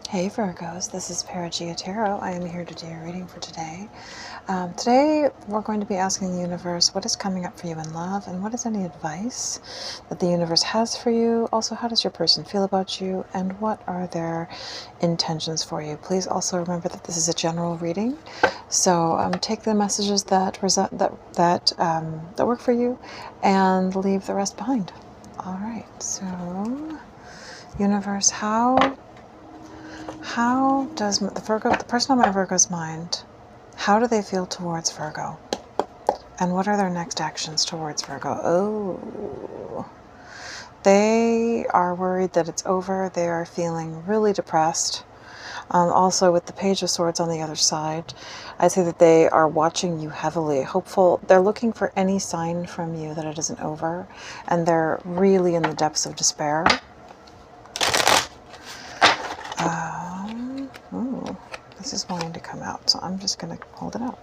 Hey Virgos, this is Paragia Tarot. I am here to do your reading for today. Today we're going to be asking the universe what is coming up for you in love and what is any advice that the universe has for you. Also, how does your person feel about you and what are their intentions for you? Please also remember that this is a general reading, so take the messages that work for you and leave the rest behind. All right, so universe, how does the person on my Virgo's mind, how do they feel towards Virgo? And what are their next actions towards Virgo? Oh, they are worried that it's over. They are feeling really depressed. Also, with the Page of Swords on the other side, I say that they are watching you heavily, hopeful. They're looking for any sign from you that it isn't over, and they're really in the depths of despair. Ooh, this is wanting to come out, so I'm just going to hold it out.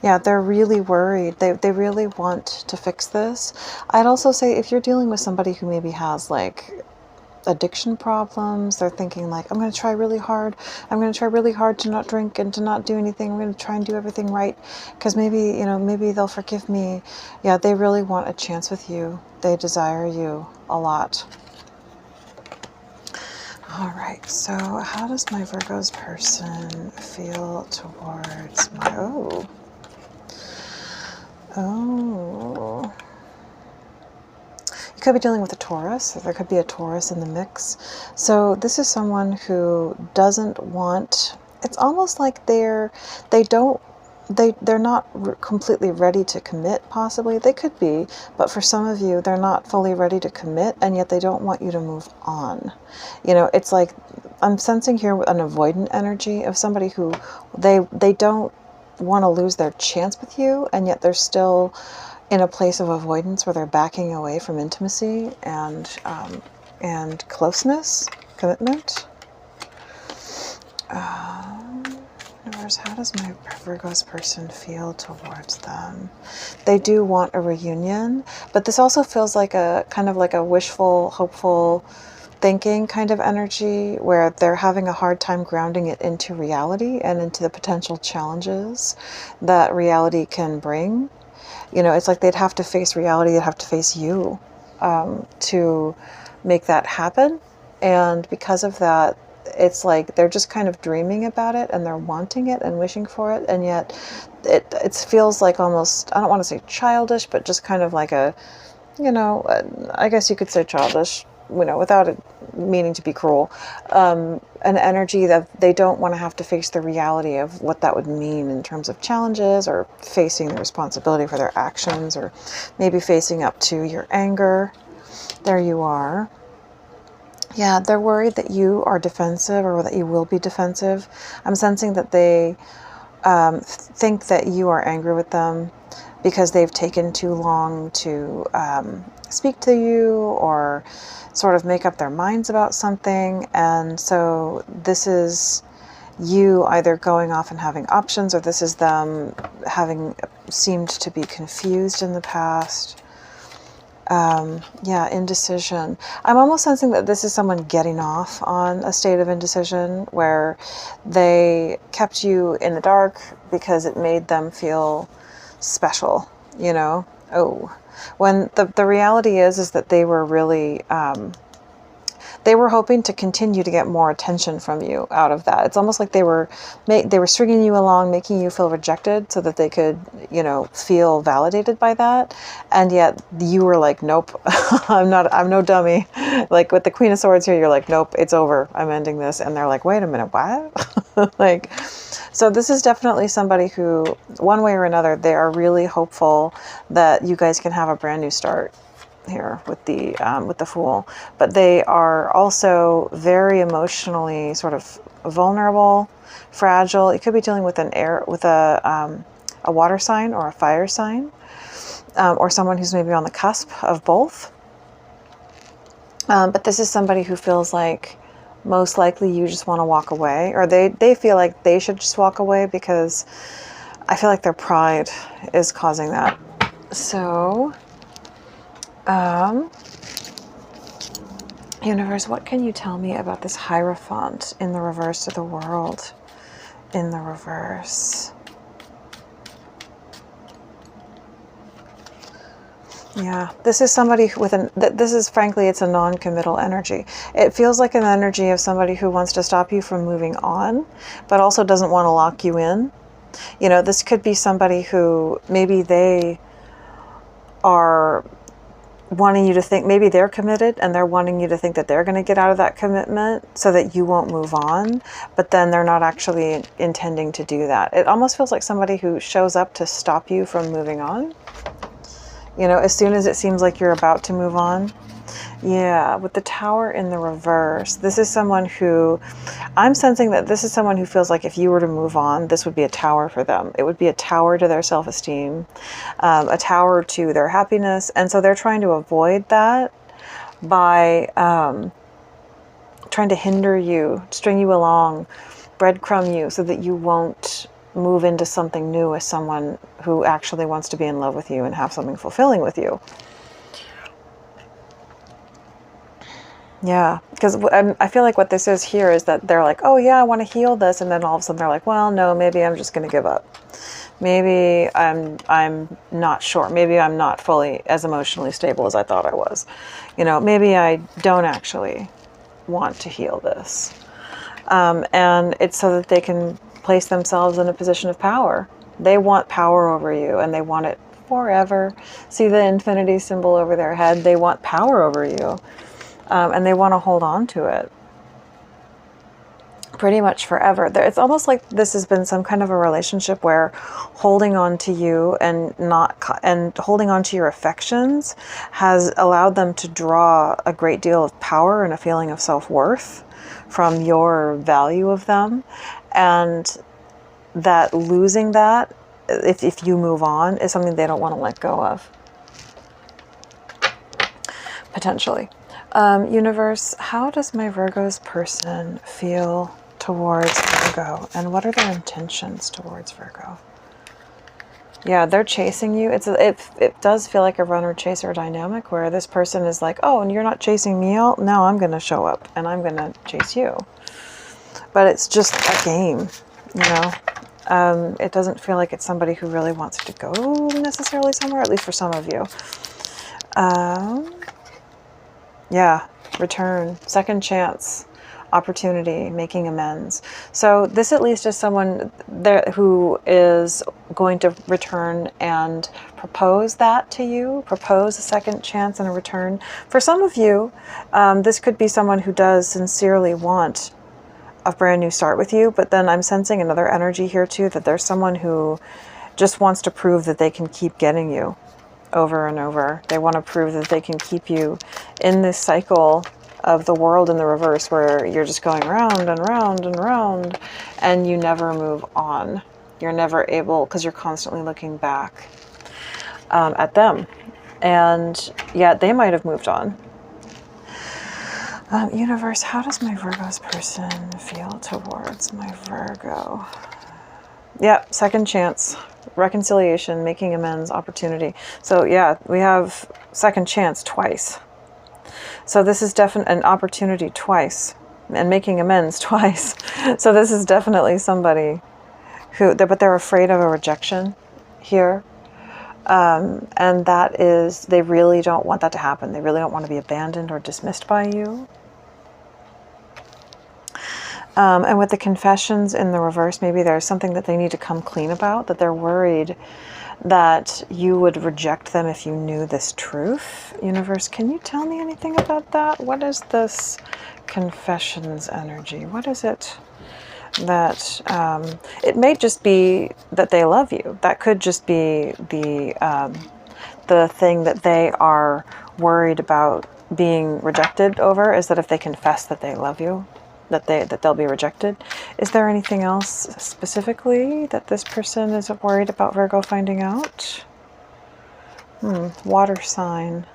Yeah, they're really worried. They really want to fix this. I'd also say if you're dealing with somebody who maybe has like addiction problems, they're thinking like, I'm going to try really hard. I'm going to try really hard to not drink and to not do anything. I'm going to try and do everything right because maybe, maybe they'll forgive me. Yeah, they really want a chance with you. They desire you a lot. All right, so how does my Virgo's person feel towards my, you could be dealing with a Taurus, or there could be a Taurus in the mix. So this is someone who doesn't want, it's almost like they're not completely ready to commit, possibly. They could be, but for some of you, they're not fully ready to commit, and yet they don't want you to move on. It's like, I'm sensing here an avoidant energy of somebody who, they don't want to lose their chance with you, and yet they're still in a place of avoidance where they're backing away from intimacy and closeness, commitment. How does my Virgo's person feel towards them? They do want a reunion, but this also feels like a kind of like a wishful, hopeful thinking kind of energy where they're having a hard time grounding it into reality and into the potential challenges that reality can bring. It's like they'd have to face reality, they'd have to face you to make that happen. And because of that, it's like they're just kind of dreaming about it and they're wanting it and wishing for it, and yet it feels like almost, I don't want to say childish, but just kind of like a, I guess you could say childish, without it meaning to be cruel, an energy that they don't want to have to face the reality of what that would mean in terms of challenges, or facing the responsibility for their actions, or maybe facing up to your anger. There you are. Yeah, they're worried that you are defensive or that you will be defensive. I'm sensing that they think that you are angry with them because they've taken too long to speak to you or sort of make up their minds about something. And so this is you either going off and having options, or this is them having seemed to be confused in the past. Yeah, indecision. I'm almost sensing that this is someone getting off on a state of indecision where they kept you in the dark because it made them feel special, when the reality is that they were really, they were hoping to continue to get more attention from you out of that. It's almost like they were stringing you along, making you feel rejected so that they could, feel validated by that. And yet you were like, nope, I'm no dummy. Like with the Queen of Swords here, you're like, nope, it's over. I'm ending this. And they're like, wait a minute, what? So this is definitely somebody who, one way or another, they are really hopeful that you guys can have a brand new start here with the Fool, but they are also very emotionally sort of vulnerable, fragile. You could be dealing with a water sign or a fire sign, or someone who's maybe on the cusp of both. But this is somebody who feels like most likely you just want to walk away, or they feel like they should just walk away because I feel like their pride is causing that. So Universe, what can you tell me about this Hierophant in the reverse of the world? In the reverse. Yeah, this is somebody with this is frankly, it's a non-committal energy. It feels like an energy of somebody who wants to stop you from moving on, but also doesn't want to lock you in. You know, this could be somebody who maybe they are wanting you to think, maybe they're committed and they're wanting you to think that they're going to get out of that commitment so that you won't move on, but then they're not actually intending to do that. It almost feels like somebody who shows up to stop you from moving on. You know, as soon as it seems like you're about to move on. Yeah, with the Tower in the reverse, this is someone who, I'm sensing that this is someone who feels like if you were to move on, this would be a tower for them. It would be a tower to their self-esteem, a tower to their happiness. And so they're trying to avoid that by trying to hinder you, string you along, breadcrumb you so that you won't move into something new as someone who actually wants to be in love with you and have something fulfilling with you. Yeah, because I feel like what this is here is that they're like, oh yeah, I want to heal this. And then all of a sudden they're like, well, no, maybe I'm just going to give up. Maybe I'm not sure. Maybe I'm not fully as emotionally stable as I thought I was. You know, maybe I don't actually want to heal this. And it's so that they can place themselves in a position of power. They want power over you and they want it forever. See the infinity symbol over their head? They want power over you. And they want to hold on to it pretty much forever. It's almost like this has been some kind of a relationship where holding on to you and holding on to your affections has allowed them to draw a great deal of power and a feeling of self-worth from your value of them. And that losing that, if you move on, is something they don't want to let go of. Potentially. Universe, how does my Virgo's person feel towards Virgo? And what are their intentions towards Virgo? Yeah, they're chasing you. It does feel like a runner-chaser dynamic where this person is like, oh, and you're not chasing me out? Now I'm going to show up and I'm going to chase you. But it's just a game, you know? It doesn't feel like it's somebody who really wants to go necessarily somewhere, at least for some of you. Yeah, return, second chance, opportunity, making amends. So this at least is someone there who is going to return and propose that to you, propose a second chance and a return. For some of you, this could be someone who does sincerely want a brand new start with you, but then I'm sensing another energy here too, that there's someone who just wants to prove that they can keep getting you over and over. They want to prove that they can keep you in this cycle of the world in the reverse where you're just going round and round and round and you never move on. You're never able, because you're constantly looking back at them. And yeah, they might have moved on. Universe, how does my Virgo's person feel towards my Virgo? Yeah, second chance. Reconciliation, making amends, opportunity. So yeah, we have second chance twice. So this is definitely an opportunity twice and making amends twice. So this is definitely somebody who, but they're afraid of a rejection here. And that is, they really don't want that to happen. They really don't want to be abandoned or dismissed by you. And with the confessions in the reverse, maybe there's something that they need to come clean about, that they're worried that you would reject them if you knew this truth. Universe, can you tell me anything about that? What is this confessions energy? What is it that, it may just be that they love you. That could just be the thing that they are worried about being rejected over, is that if they confess that they love you, that they'll be rejected. Is there anything else specifically that this person is worried about Virgo finding out? Water sign.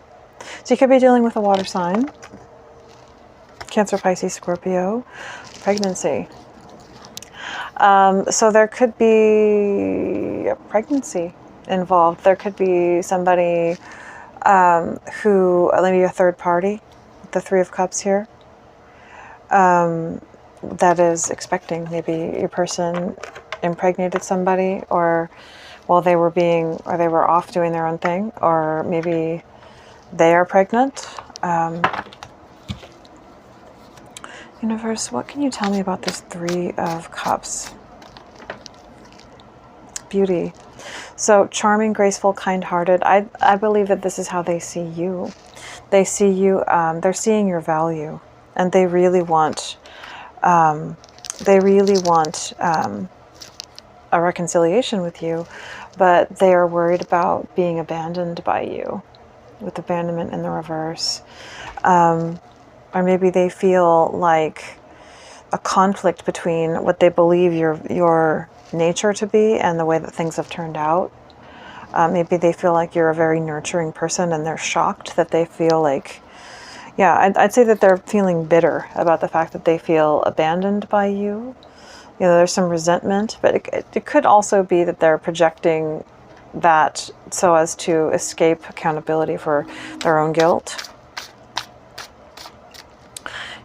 So you could be dealing with a water sign. Cancer, Pisces, Scorpio. Pregnancy. So there could be a pregnancy involved. There could be somebody who, maybe a third party the Three of Cups here. That is expecting. Maybe your person impregnated somebody, or while they were off doing their own thing, or maybe they are pregnant. Universe, what can you tell me about this Three of Cups? Beauty. So charming, graceful, kind-hearted. I believe that this is how they see you. They see you, they're seeing your value, and they really want a reconciliation with you, but they are worried about being abandoned by you, with abandonment in the reverse. Or maybe they feel like a conflict between what they believe your nature to be and the way that things have turned out. Maybe they feel like you're a very nurturing person, and they're shocked that they feel like, yeah, I'd say that they're feeling bitter about the fact that they feel abandoned by you. You know, there's some resentment, but it could also be that they're projecting that so as to escape accountability for their own guilt.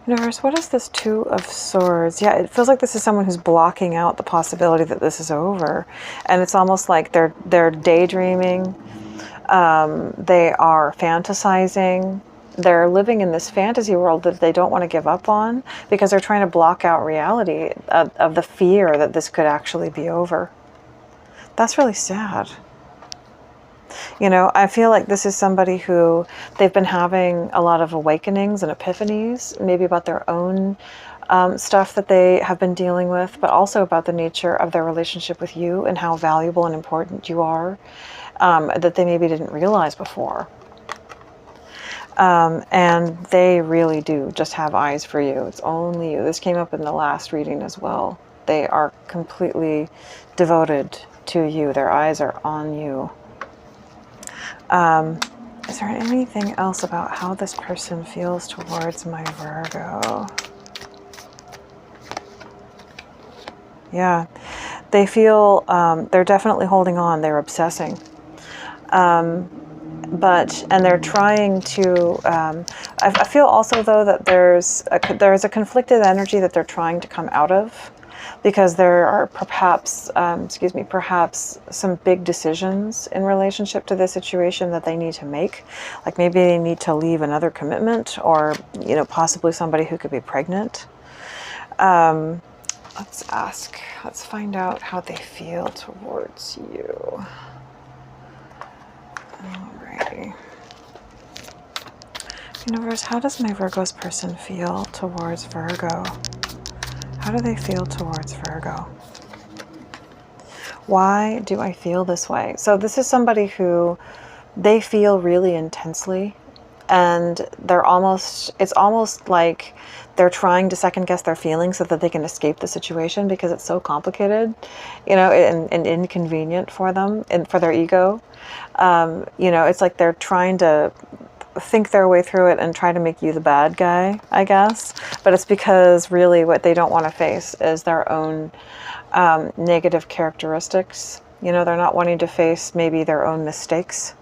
Universe, what is this Two of Swords? Yeah, it feels like this is someone who's blocking out the possibility that this is over. And it's almost like they're daydreaming. They are fantasizing. They're living in this fantasy world that they don't want to give up on, because they're trying to block out reality of the fear that this could actually be over. That's really sad. You know, I feel like this is somebody who they've been having a lot of awakenings and epiphanies, maybe about their own stuff that they have been dealing with, but also about the nature of their relationship with you and how valuable and important you are, that they maybe didn't realize before. And they really do just have eyes for you. It's only you. This came up in the last reading as well. They are completely devoted to you. Their eyes are on you. Is there anything else about how this person feels towards my Virgo? Yeah, they feel, they're definitely holding on. They're obsessing. And they're trying to, I feel also though that there's a conflicted energy that they're trying to come out of, because there are perhaps some big decisions in relationship to this situation that they need to make. Like maybe they need to leave another commitment, or, you know, possibly somebody who could be pregnant. Let's find out how they feel towards you. Alrighty. Universe, how does my Virgo's person feel towards Virgo? How do they feel towards Virgo? Why do I feel this way? So this is somebody who they feel really intensely, and it's almost like they're trying to second guess their feelings so that they can escape the situation, because it's so complicated, you know, and inconvenient for them and for their ego. You know, it's like they're trying to think their way through it and try to make you the bad guy, I guess. But it's because really what they don't want to face is their own negative characteristics. You know, they're not wanting to face maybe their own mistakes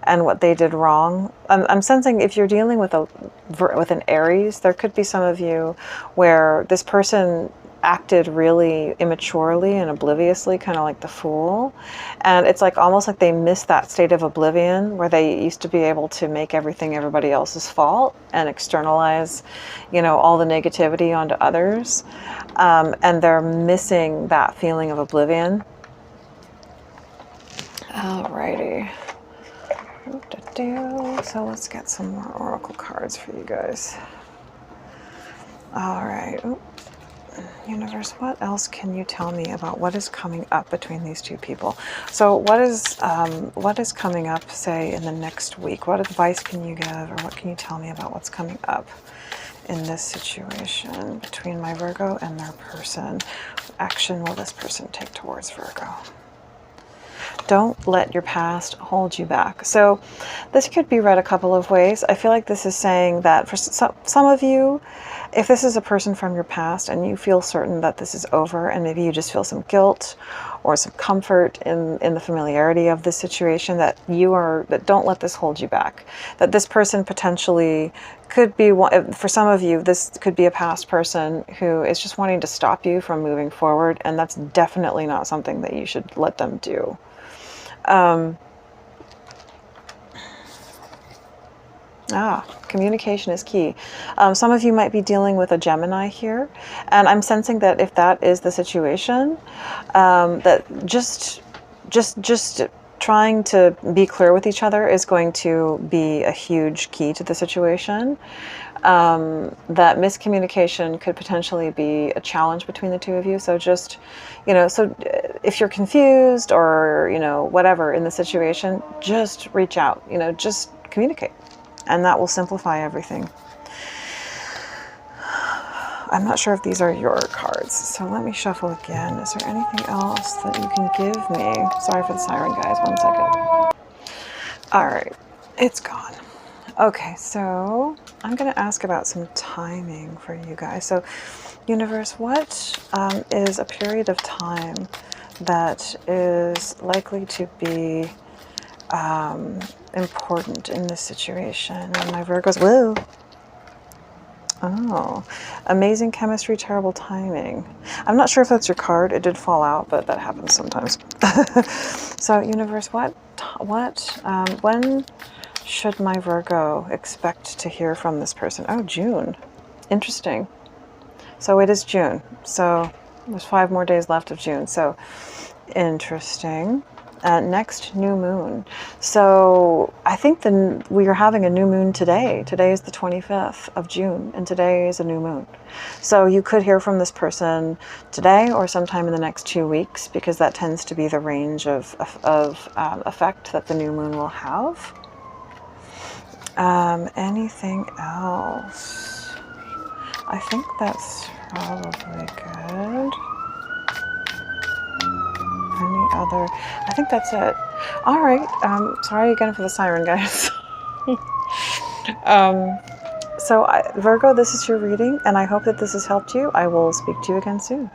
and what they did wrong. I'm sensing if you're dealing with an Aries, there could be some of you where this person acted really immaturely and obliviously, kind of like the Fool. And it's like almost like they missed that state of oblivion where they used to be able to make everything everybody else's fault and externalize, you know, all the negativity onto others. And they're missing that feeling of oblivion. Alrighty. So let's get some more oracle cards for you guys. All right. Universe, what else can you tell me about what is coming up between these two people? So what is coming up, say, in the next week? What advice can you give, or what can you tell me about what's coming up in this situation between my Virgo and their person? What action will this person take towards Virgo? Don't let your past hold you back. So this could be read a couple of ways. I feel like this is saying that for some of you, if this is a person from your past and you feel certain that this is over, and maybe you just feel some guilt or some comfort in the familiarity of this situation, that don't let this hold you back. That this person potentially could be, for some of you, this could be a past person who is just wanting to stop you from moving forward, and that's definitely not something that you should let them do. Communication is key. Some of you might be dealing with a Gemini here, and I'm sensing that if that is the situation, that just trying to be clear with each other is going to be a huge key to the situation. That miscommunication could potentially be a challenge between the two of you. So just, so if you're confused or, whatever in the situation, just reach out, just communicate, and that will simplify everything. I'm not sure if these are your cards, so let me shuffle again. Is there anything else that you can give me? Sorry for the siren, guys. 1 second. All right, it's gone. Okay, so I'm going to ask about some timing for you guys. So, universe, what is a period of time that is likely to be important in this situation? And my Virgos, whoa. Oh, amazing chemistry, terrible timing. I'm not sure if that's your card. It did fall out, but that happens sometimes. So, universe, when should my Virgo expect to hear from this person? Oh, June. Interesting. So it is June. So there's 5 more days left of June. So interesting. Next new moon. So I think we are having a new moon today. Today is the 25th of June, and today is a new moon. So you could hear from this person today or sometime in the next 2 weeks, because that tends to be the range of effect that the new moon will have. Anything else? I think that's probably good. Any other? I think that's it. All right. Sorry again for the siren, guys. So Virgo, this is your reading, and I hope that this has helped you. I will speak to you again soon.